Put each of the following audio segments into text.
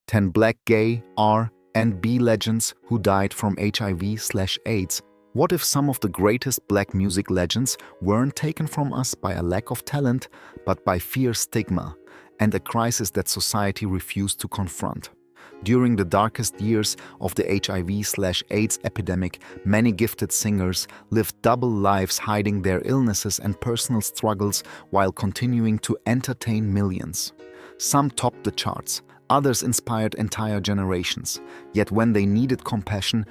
10 Black gay R&B legends who died from HIV/AIDS. What if some of the greatest Black music legends weren't taken from us by a lack of talent, but by fear, stigma, and a crisis that society refused to confront? During the darkest years of the HIV/AIDS epidemic, many gifted singers lived double lives, hiding their illnesses and personal struggles while continuing to entertain millions. Some topped the charts, others inspired entire generations. Yet when they needed compassion,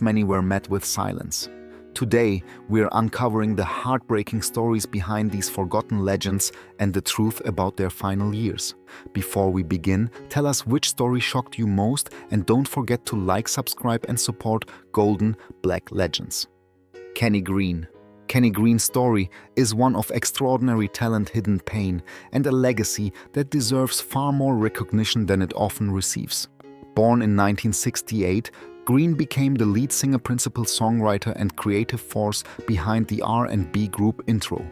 many were met with silence. Today, we're uncovering the heartbreaking stories behind these forgotten legends and the truth about their final years. Before we begin, tell us which story shocked you most, and don't forget to like, subscribe and support Golden Black Legends. Kenny Green. Kenny Green's story is one of extraordinary talent, hidden pain, and a legacy that deserves far more recognition than it often receives. Born in 1968, Green became the lead singer, principal songwriter and creative force behind the R&B group Intro.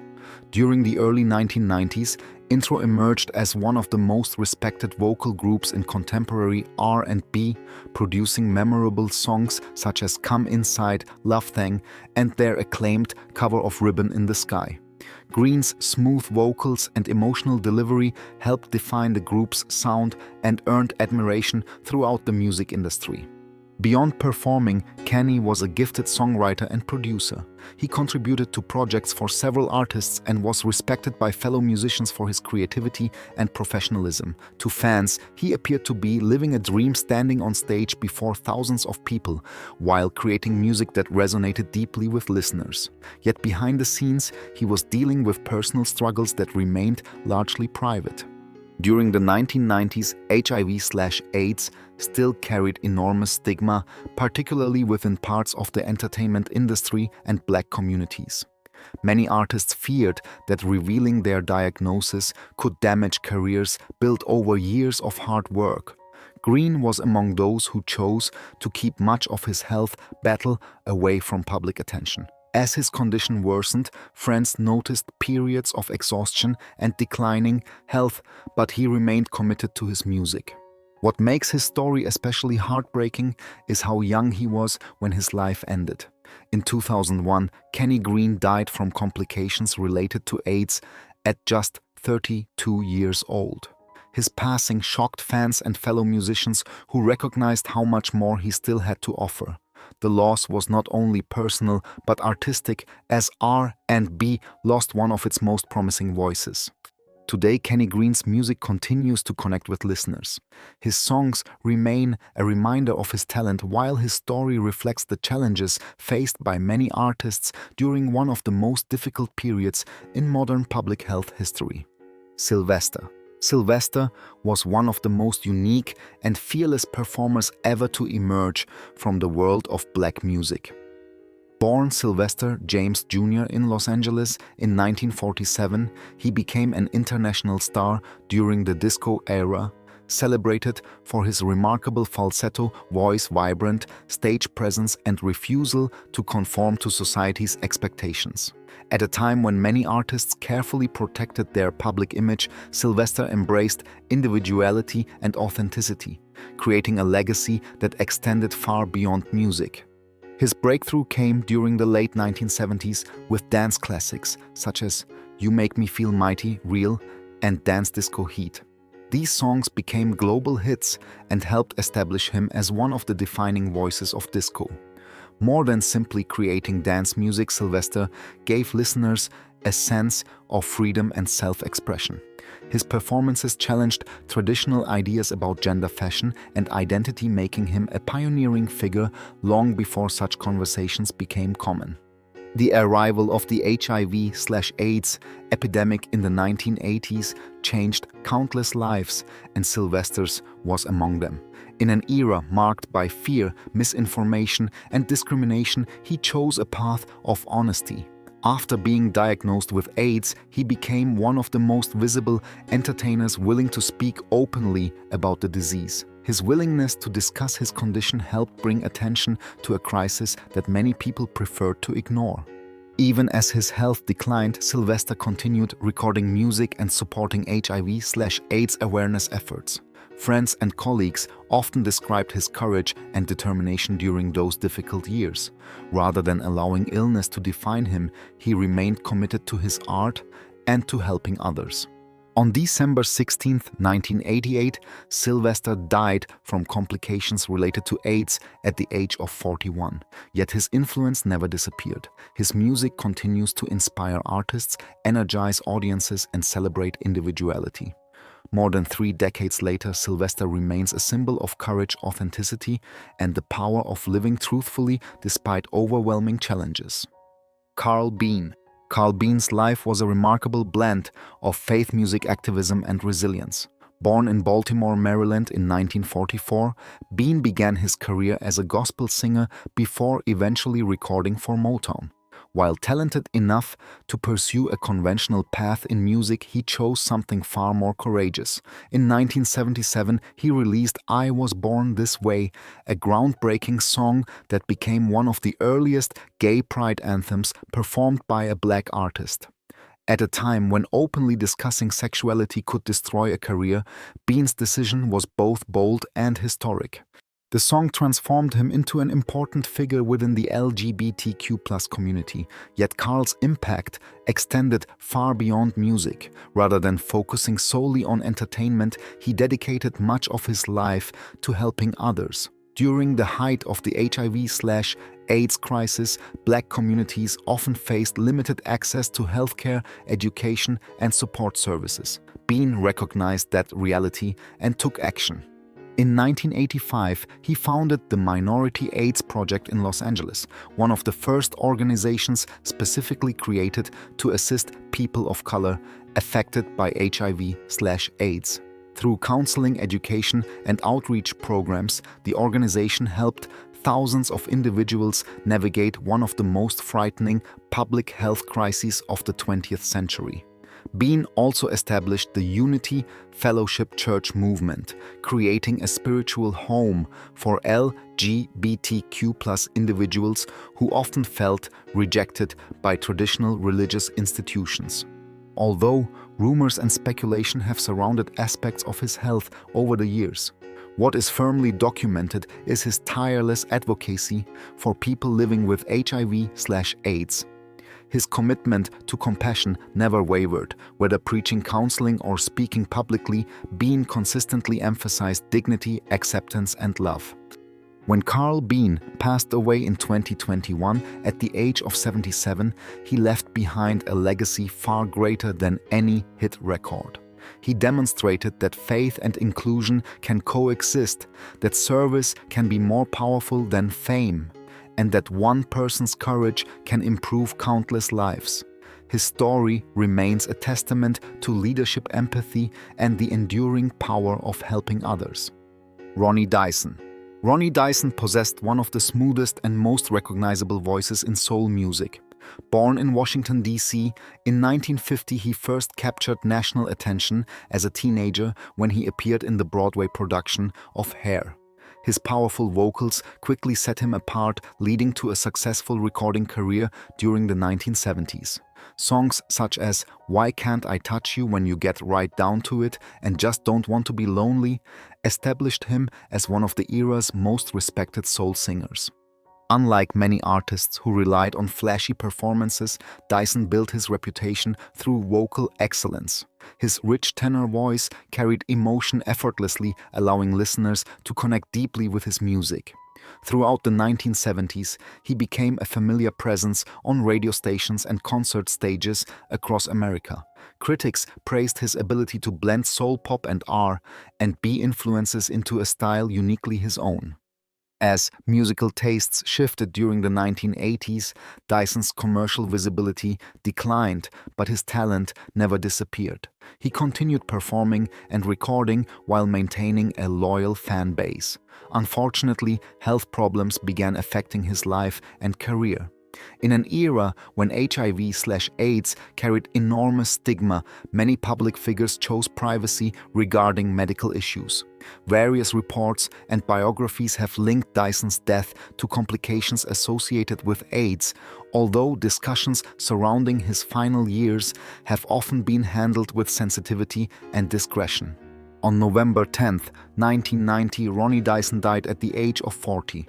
During the early 1990s, Intro emerged as one of the most respected vocal groups in contemporary R&B, producing memorable songs such as Come Inside, Love Thang, and their acclaimed cover of Ribbon in the Sky. Green's smooth vocals and emotional delivery helped define the group's sound and earned admiration throughout the music industry. Beyond performing, Kenny was a gifted songwriter and producer. He contributed to projects for several artists and was respected by fellow musicians for his creativity and professionalism. To fans, he appeared to be living a dream, standing on stage before thousands of people, while creating music that resonated deeply with listeners. Yet behind the scenes, he was dealing with personal struggles that remained largely private. During the 1990s, HIV/AIDS still carried enormous stigma, particularly within parts of the entertainment industry and Black communities. Many artists feared that revealing their diagnosis could damage careers built over years of hard work. Green was among those who chose to keep much of his health battle away from public attention. As his condition worsened, friends noticed periods of exhaustion and declining health, but he remained committed to his music. What makes his story especially heartbreaking is how young he was when his life ended. In 2001, Kenny Green died from complications related to AIDS at just 32 years old. His passing shocked fans and fellow musicians who recognized how much more he still had to offer. The loss was not only personal but artistic, as R&B lost one of its most promising voices. Today, Kenny Green's music continues to connect with listeners. His songs remain a reminder of his talent, while his story reflects the challenges faced by many artists during one of the most difficult periods in modern public health history. Sylvester. Sylvester was one of the most unique and fearless performers ever to emerge from the world of Black music. Born Sylvester James Jr. in Los Angeles in 1947, he became an international star during the disco era, celebrated for his remarkable falsetto voice, vibrant stage presence, and refusal to conform to society's expectations. At a time when many artists carefully protected their public image, Sylvester embraced individuality and authenticity, creating a legacy that extended far beyond music. His breakthrough came during the late 1970s with dance classics such as You Make Me Feel Mighty, Real, and Dance Disco Heat. These songs became global hits and helped establish him as one of the defining voices of disco. More than simply creating dance music, Sylvester gave listeners a sense of freedom and self-expression. His performances challenged traditional ideas about gender, fashion, and identity, making him a pioneering figure long before such conversations became common. The arrival of the HIV/AIDS epidemic in the 1980s changed countless lives, and Sylvester's was among them. In an era marked by fear, misinformation, and discrimination, he chose a path of honesty. After being diagnosed with AIDS, he became one of the most visible entertainers willing to speak openly about the disease. His willingness to discuss his condition helped bring attention to a crisis that many people preferred to ignore. Even as his health declined, Sylvester continued recording music and supporting HIV/AIDS awareness efforts. Friends and colleagues often described his courage and determination during those difficult years. Rather than allowing illness to define him, he remained committed to his art and to helping others. On December 16, 1988, Sylvester died from complications related to AIDS at the age of 41. Yet his influence never disappeared. His music continues to inspire artists, energize audiences, and celebrate individuality. More than 3 decades later, Sylvester remains a symbol of courage, authenticity, and the power of living truthfully despite overwhelming challenges. Carl Bean. Carl Bean's life was a remarkable blend of faith music activism and resilience. Born in Baltimore, Maryland in 1944, Bean began his career as a gospel singer before eventually recording for Motown. While talented enough to pursue a conventional path in music, he chose something far more courageous. In 1977, he released I Was Born This Way, a groundbreaking song that became one of the earliest gay pride anthems performed by a black artist. At a time when openly discussing sexuality could destroy a career, Bean's decision was both bold and historic. The song transformed him into an important figure within the LGBTQ+ community, yet Carl's impact extended far beyond music. Rather than focusing solely on entertainment, he dedicated much of his life to helping others. During the height of the HIV/AIDS crisis, black communities often faced limited access to healthcare, education, and support services. Bean recognized that reality and took action. In 1985, he founded the Minority AIDS Project in Los Angeles, one of the first organizations specifically created to assist people of color affected by HIV/AIDS. Through counseling, education, and outreach programs, the organization helped thousands of individuals navigate one of the most frightening public health crises of the 20th century. Bean also established the Unity Fellowship Church movement, creating a spiritual home for LGBTQ+ individuals who often felt rejected by traditional religious institutions. Although rumors and speculation have surrounded aspects of his health over the years, what is firmly documented is his tireless advocacy for people living with HIV/AIDS. His commitment to compassion never wavered. Whether preaching counseling or speaking publicly, Bean consistently emphasized dignity, acceptance, and love. When Carl Bean passed away in 2021 at the age of 77, he left behind a legacy far greater than any hit record. He demonstrated that faith and inclusion can coexist, that service can be more powerful than fame, and that one person's courage can improve countless lives. His story remains a testament to leadership, empathy, and the enduring power of helping others. Ronny Dyson. Ronny Dyson possessed one of the smoothest and most recognizable voices in soul music. Born in Washington, D.C., in 1950 he first captured national attention as a teenager when he appeared in the Broadway production of Hair. His powerful vocals quickly set him apart, leading to a successful recording career during the 1970s. Songs such as Why Can't I Touch You When You Get Right Down to It and Just Don't Want to Be Lonely established him as one of the era's most respected soul singers. Unlike many artists who relied on flashy performances, Dyson built his reputation through vocal excellence. His rich tenor voice carried emotion effortlessly, allowing listeners to connect deeply with his music. Throughout the 1970s, he became a familiar presence on radio stations and concert stages across America. Critics praised his ability to blend soul pop and R&B influences into a style uniquely his own. As musical tastes shifted during the 1980s, Dyson's commercial visibility declined, but his talent never disappeared. He continued performing and recording while maintaining a loyal fan base. Unfortunately, health problems began affecting his life and career. In an era when HIV/AIDS carried enormous stigma, many public figures chose privacy regarding medical issues. Various reports and biographies have linked Dyson's death to complications associated with AIDS, although discussions surrounding his final years have often been handled with sensitivity and discretion. On November 10, 1990, Ronny Dyson died at the age of 40.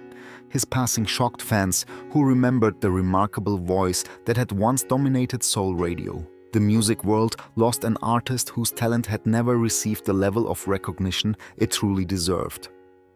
His passing shocked fans who remembered the remarkable voice that had once dominated soul radio. The music world lost an artist whose talent had never received the level of recognition it truly deserved.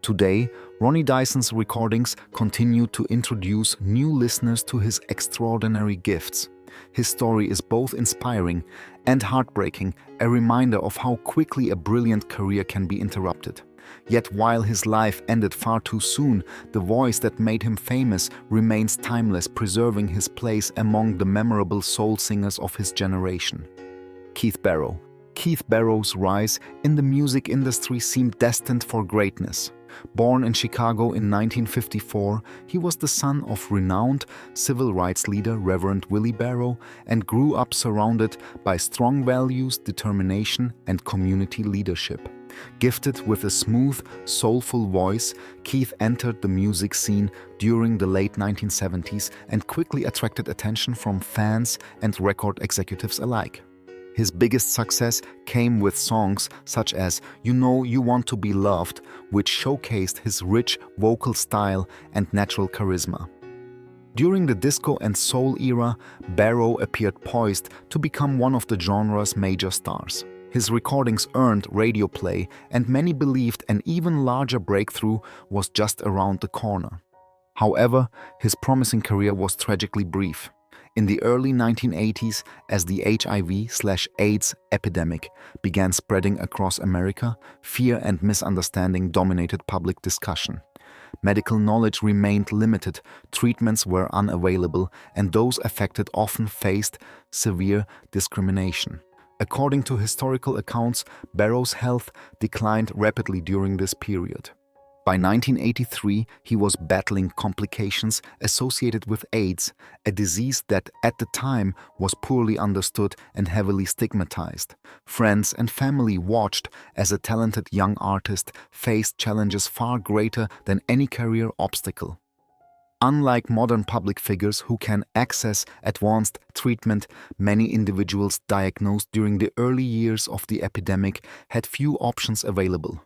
Today, Ronny Dyson's recordings continue to introduce new listeners to his extraordinary gifts. His story is both inspiring and heartbreaking, a reminder of how quickly a brilliant career can be interrupted. Yet while his life ended far too soon, the voice that made him famous remains timeless, preserving his place among the memorable soul singers of his generation. Keith Barrow. Keith Barrow's rise in the music industry seemed destined for greatness. Born in Chicago in 1954, he was the son of renowned civil rights leader Reverend Willie Barrow and grew up surrounded by strong values, determination, and community leadership. Gifted with a smooth, soulful voice, Keith entered the music scene during the late 1970s and quickly attracted attention from fans and record executives alike. His biggest success came with songs such as You Know You Want to Be Loved, which showcased his rich vocal style and natural charisma. During the disco and soul era, Barrow appeared poised to become one of the genre's major stars. His recordings earned radio play, and many believed an even larger breakthrough was just around the corner. However, his promising career was tragically brief. In the early 1980s, as the HIV/AIDS epidemic began spreading across America, fear and misunderstanding dominated public discussion. Medical knowledge remained limited, treatments were unavailable, and those affected often faced severe discrimination. According to historical accounts, Barrow's health declined rapidly during this period. By 1983, he was battling complications associated with AIDS, a disease that at the time was poorly understood and heavily stigmatized. Friends and family watched as a talented young artist faced challenges far greater than any career obstacle. Unlike modern public figures who can access advanced treatment, many individuals diagnosed during the early years of the epidemic had few options available.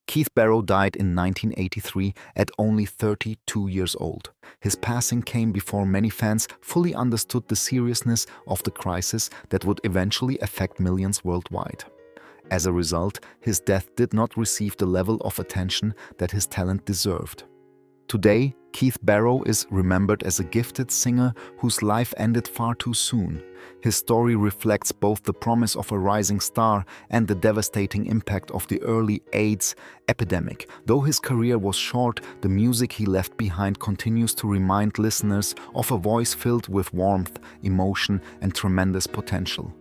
Keith Barrow died in 1983 at only 32 years old. His passing came before many fans fully understood the seriousness of the crisis that would eventually affect millions worldwide. As a result, his death did not receive the level of attention that his talent deserved. Today, Keith Barrow is remembered as a gifted singer whose life ended far too soon. His story reflects both the promise of a rising star and the devastating impact of the early AIDS epidemic. Though his career was short, the music he left behind continues to remind listeners of a voice filled with warmth, emotion, and tremendous potential.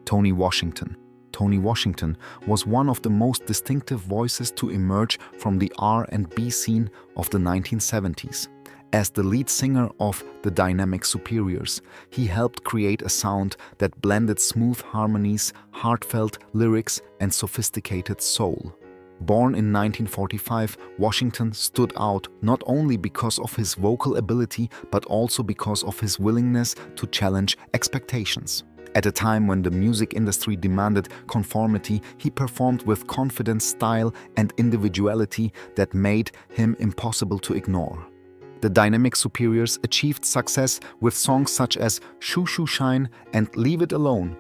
Tony Washington. Tony Washington was one of the most distinctive voices to emerge from the R&B scene of the 1970s. As the lead singer of the Dynamic Superiors, he helped create a sound that blended smooth harmonies, heartfelt lyrics, and sophisticated soul. Born in 1945, Washington stood out not only because of his vocal ability but also because of his willingness to challenge expectations. At a time when the music industry demanded conformity, he performed with confidence, style, and individuality that made him impossible to ignore. The Dynamic Superiors achieved success with songs such as Shoo Shoo Shine and Leave It Alone.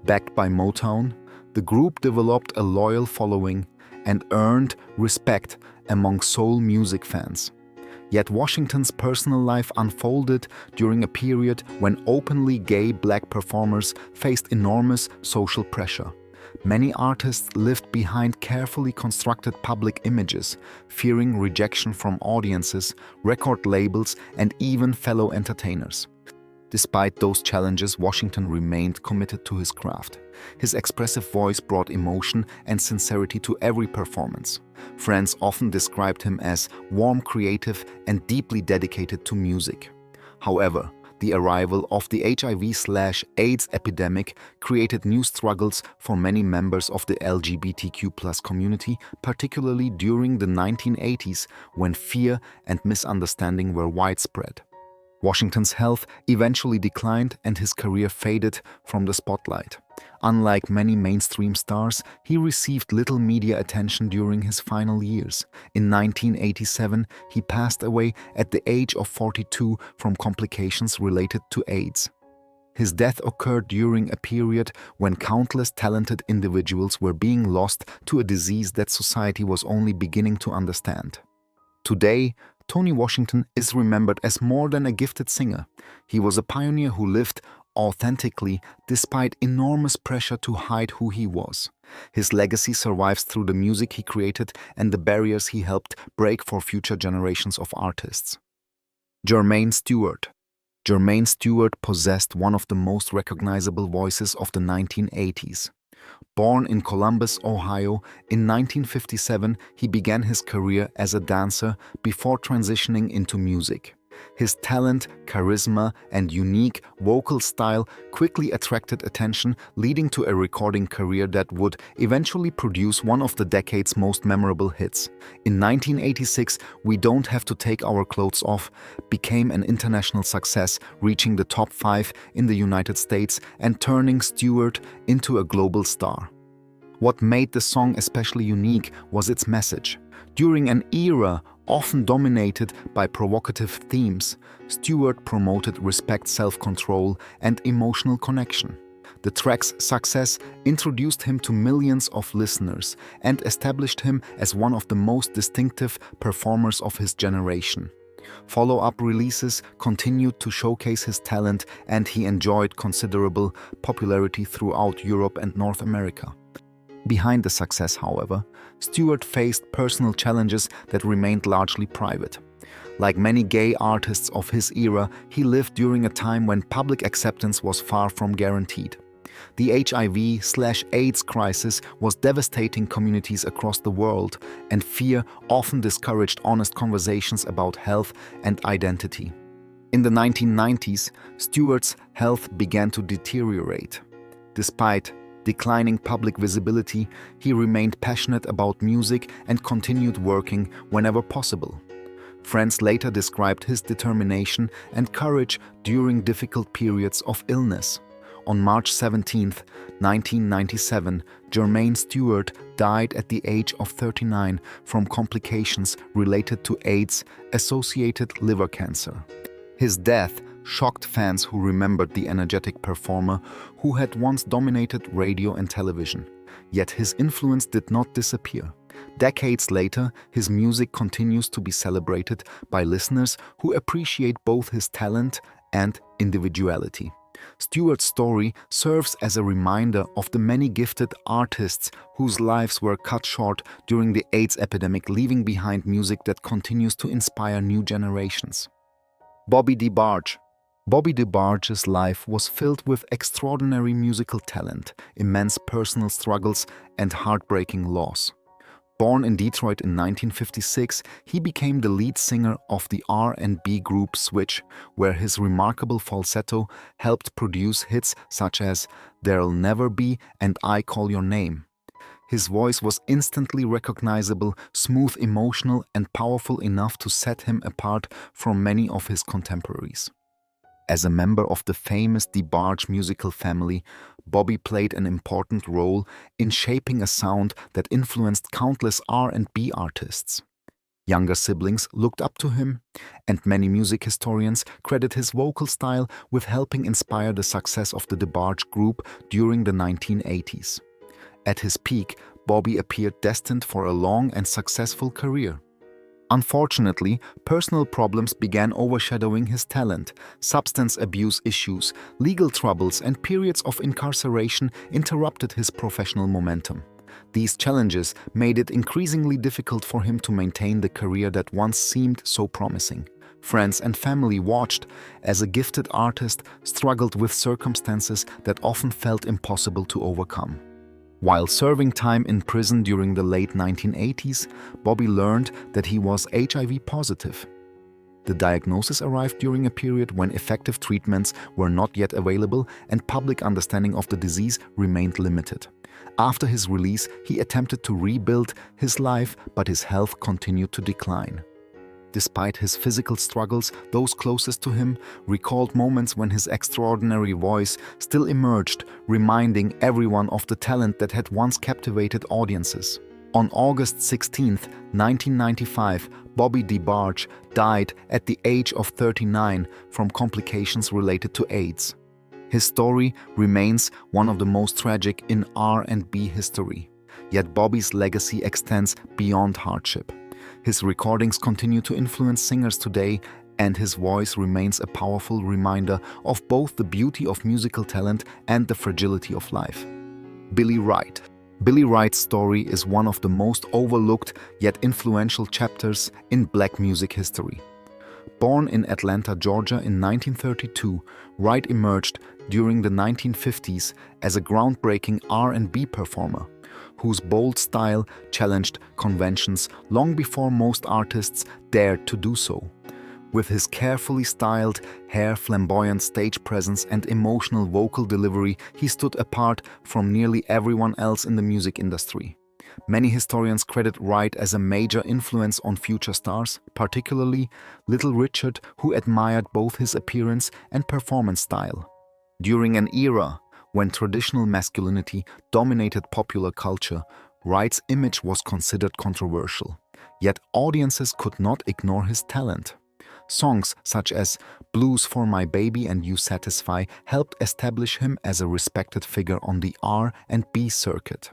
Backed by Motown, the group developed a loyal following and earned respect among soul music fans. Yet Washington's personal life unfolded during a period when openly gay black performers faced enormous social pressure. Many artists lived behind carefully constructed public images, fearing rejection from audiences, record labels, and even fellow entertainers. Despite those challenges, Washington remained committed to his craft. His expressive voice brought emotion and sincerity to every performance. Friends often described him as warm, creative, and deeply dedicated to music. However, the arrival of the HIV/AIDS epidemic created new struggles for many members of the LGBTQ+ community, particularly during the 1980s when fear and misunderstanding were widespread. Washington's health eventually declined and his career faded from the spotlight. Unlike many mainstream stars, he received little media attention during his final years. In 1987, he passed away at the age of 42 from complications related to AIDS. His death occurred during a period when countless talented individuals were being lost to a disease that society was only beginning to understand. Today, Tony Washington is remembered as more than a gifted singer. He was a pioneer who lived authentically despite enormous pressure to hide who he was. His legacy survives through the music he created and the barriers he helped break for future generations of artists. Germaine Stewart. Germaine Stewart possessed one of the most recognizable voices of the 1980s. Born in Columbus, Ohio, in 1957, he began his career as a dancer before transitioning into music. His talent, charisma, and unique vocal style quickly attracted attention, leading to a recording career that would eventually produce one of the decade's most memorable hits. In 1986, We Don't Have to Take Our Clothes Off became an international success, reaching the top 5 in the United States and turning Stewart into a global star. What made the song especially unique was its message. During an era often dominated by provocative themes, Stewart promoted respect, self-control, and emotional connection. The track's success introduced him to millions of listeners and established him as one of the most distinctive performers of his generation. Follow-up releases continued to showcase his talent, and he enjoyed considerable popularity throughout Europe and North America. Behind the success, however, Stewart faced personal challenges that remained largely private. Like many gay artists of his era, he lived during a time when public acceptance was far from guaranteed. The HIV/AIDS crisis was devastating communities across the world, and fear often discouraged honest conversations about health and identity. In the 1990s, Stewart's health began to deteriorate. Despite declining public visibility, he remained passionate about music and continued working whenever possible. Friends later described his determination and courage during difficult periods of illness. On March 17, 1997, Germaine Stewart died at the age of 39 from complications related to AIDS-associated liver cancer. His death shocked fans who remembered the energetic performer who had once dominated radio and television. Yet his influence did not disappear. Decades later, his music continues to be celebrated by listeners who appreciate both his talent and individuality. Stewart's story serves as a reminder of the many gifted artists whose lives were cut short during the AIDS epidemic, leaving behind music that continues to inspire new generations. Bobby Debbarge. Bobby Debbarge's life was filled with extraordinary musical talent, immense personal struggles, and heartbreaking loss. Born in Detroit in 1956, he became the lead singer of the R&B group Switch, where his remarkable falsetto helped produce hits such as There'll Never Be and I Call Your Name. His voice was instantly recognizable, smooth, emotional, and powerful enough to set him apart from many of his contemporaries. As a member of the famous Debbarge musical family, Bobby played an important role in shaping a sound that influenced countless R&B artists. Younger siblings looked up to him, and many music historians credit his vocal style with helping inspire the success of the Debbarge group during the 1980s. At his peak, Bobby appeared destined for a long and successful career. Unfortunately, personal problems began overshadowing his talent. Substance abuse issues, legal troubles, and periods of incarceration interrupted his professional momentum. These challenges made it increasingly difficult for him to maintain the career that once seemed so promising. Friends and family watched as a gifted artist struggled with circumstances that often felt impossible to overcome. While serving time in prison during the late 1980s, Bobby learned that he was HIV positive. The diagnosis arrived during a period when effective treatments were not yet available and public understanding of the disease remained limited. After his release, he attempted to rebuild his life, but his health continued to decline. Despite his physical struggles, those closest to him recalled moments when his extraordinary voice still emerged, reminding everyone of the talent that had once captivated audiences. On August 16, 1995, Bobby Debbarge died at the age of 39 from complications related to AIDS. His story remains one of the most tragic in R&B history. Yet Bobby's legacy extends beyond hardship. His recordings continue to influence singers today, and his voice remains a powerful reminder of both the beauty of musical talent and the fragility of life. Billy Wright. Billy Wright's story is one of the most overlooked yet influential chapters in Black music history. Born in Atlanta, Georgia in 1932, Wright emerged during the 1950s as a groundbreaking R&B performer, whose bold style challenged conventions long before most artists dared to do so. With his carefully styled hair, flamboyant stage presence, and emotional vocal delivery, he stood apart from nearly everyone else in the music industry. Many historians credit Wright as a major influence on future stars, particularly Little Richard, who admired both his appearance and performance style. During an era when traditional masculinity dominated popular culture, Wright's image was considered controversial. Yet audiences could not ignore his talent. Songs such as Blues for My Baby and You Satisfy helped establish him as a respected figure on the R&B circuit.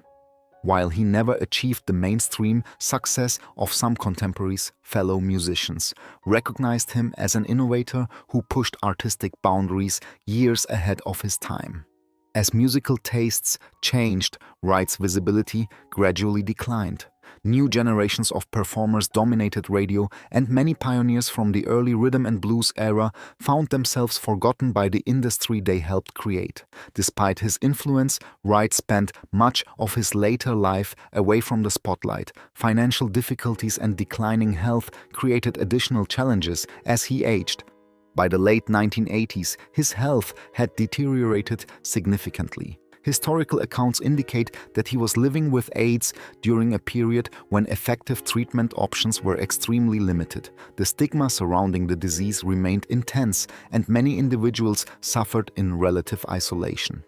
While he never achieved the mainstream success of some contemporaries, fellow musicians recognized him as an innovator who pushed artistic boundaries years ahead of his time. As musical tastes changed, Wright's visibility gradually declined. New generations of performers dominated radio, and many pioneers from the early rhythm and blues era found themselves forgotten by the industry they helped create. Despite his influence, Wright spent much of his later life away from the spotlight. Financial difficulties and declining health created additional challenges as he aged. By the late 1980s, his health had deteriorated significantly. Historical accounts indicate that he was living with AIDS during a period when effective treatment options were extremely limited. The stigma surrounding the disease remained intense, and many individuals suffered in relative isolation.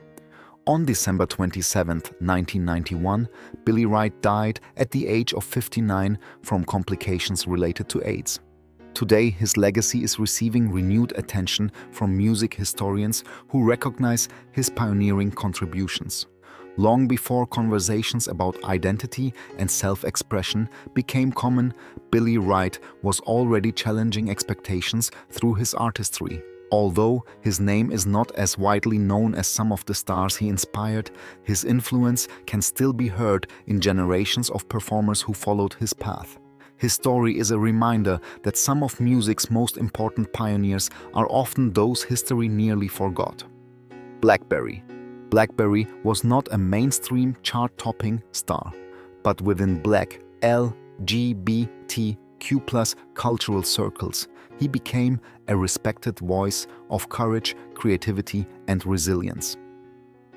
On December 27, 1991, Billy Wright died at the age of 59 from complications related to AIDS. Today, his legacy is receiving renewed attention from music historians who recognize his pioneering contributions. Long before conversations about identity and self-expression became common, Billy Wright was already challenging expectations through his artistry. Although his name is not as widely known as some of the stars he inspired, his influence can still be heard in generations of performers who followed his path. His story is a reminder that some of music's most important pioneers are often those history nearly forgot. Blackberry. Blackberry was not a mainstream chart-topping star, but within Black LGBTQ+ cultural circles, he became a respected voice of courage, creativity, and resilience.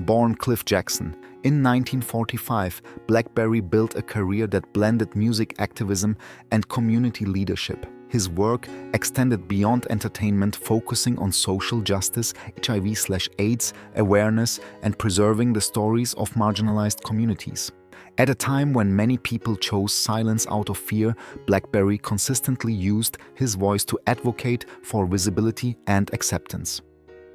Born Cliff Jackson, in 1945, Blackberry built a career that blended music activism and community leadership. His work extended beyond entertainment, focusing on social justice, HIV/AIDS awareness, and preserving the stories of marginalized communities. At a time when many people chose silence out of fear, Blackberry consistently used his voice to advocate for visibility and acceptance.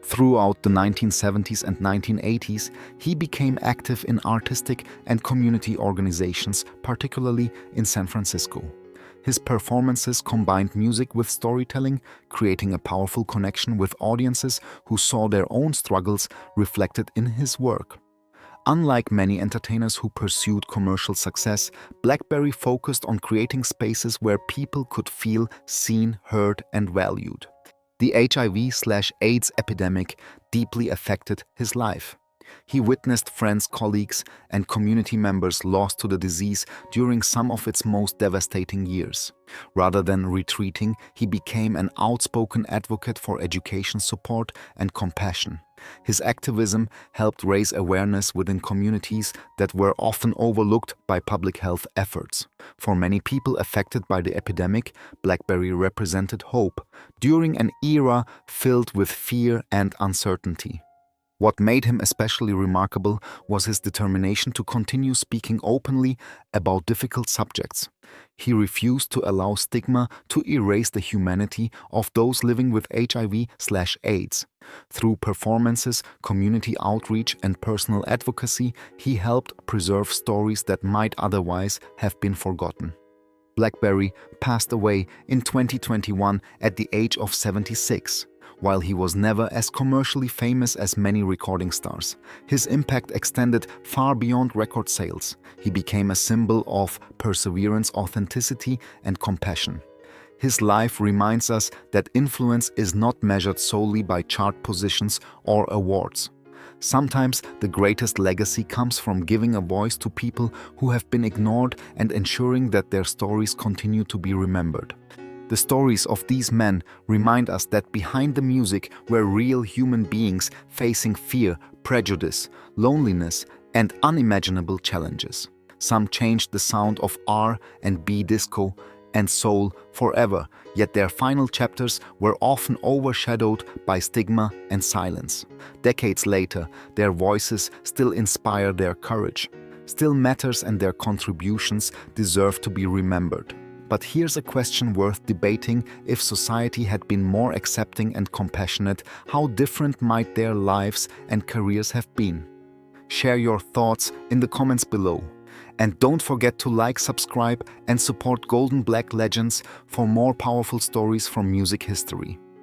Throughout the 1970s and 1980s, he became active in artistic and community organizations, particularly in San Francisco. His performances combined music with storytelling, creating a powerful connection with audiences who saw their own struggles reflected in his work. Unlike many entertainers who pursued commercial success, Blackberry focused on creating spaces where people could feel seen, heard, and valued. The HIV/AIDS epidemic deeply affected his life. He witnessed friends, colleagues, and community members lost to the disease during some of its most devastating years. Rather than retreating, he became an outspoken advocate for education support and compassion. His activism helped raise awareness within communities that were often overlooked by public health efforts. For many people affected by the epidemic, Blackberry represented hope during an era filled with fear and uncertainty. What made him especially remarkable was his determination to continue speaking openly about difficult subjects. He refused to allow stigma to erase the humanity of those living with HIV/AIDS. Through performances, community outreach, and personal advocacy, he helped preserve stories that might otherwise have been forgotten. Blackberry passed away in 2021 at the age of 76. While he was never as commercially famous as many recording stars, his impact extended far beyond record sales. He became a symbol of perseverance, authenticity, and compassion. His life reminds us that influence is not measured solely by chart positions or awards. Sometimes the greatest legacy comes from giving a voice to people who have been ignored and ensuring that their stories continue to be remembered. The stories of these men remind us that behind the music were real human beings facing fear, prejudice, loneliness, and unimaginable challenges. Some changed the sound of R&B, disco, and soul forever, yet their final chapters were often overshadowed by stigma and silence. Decades later, their voices still inspire their courage, still matters, and their contributions deserve to be remembered. But here's a question worth debating: if society had been more accepting and compassionate, how different might their lives and careers have been? Share your thoughts in the comments below. And don't forget to like, subscribe, and support Golden Black Legends for more powerful stories from music history.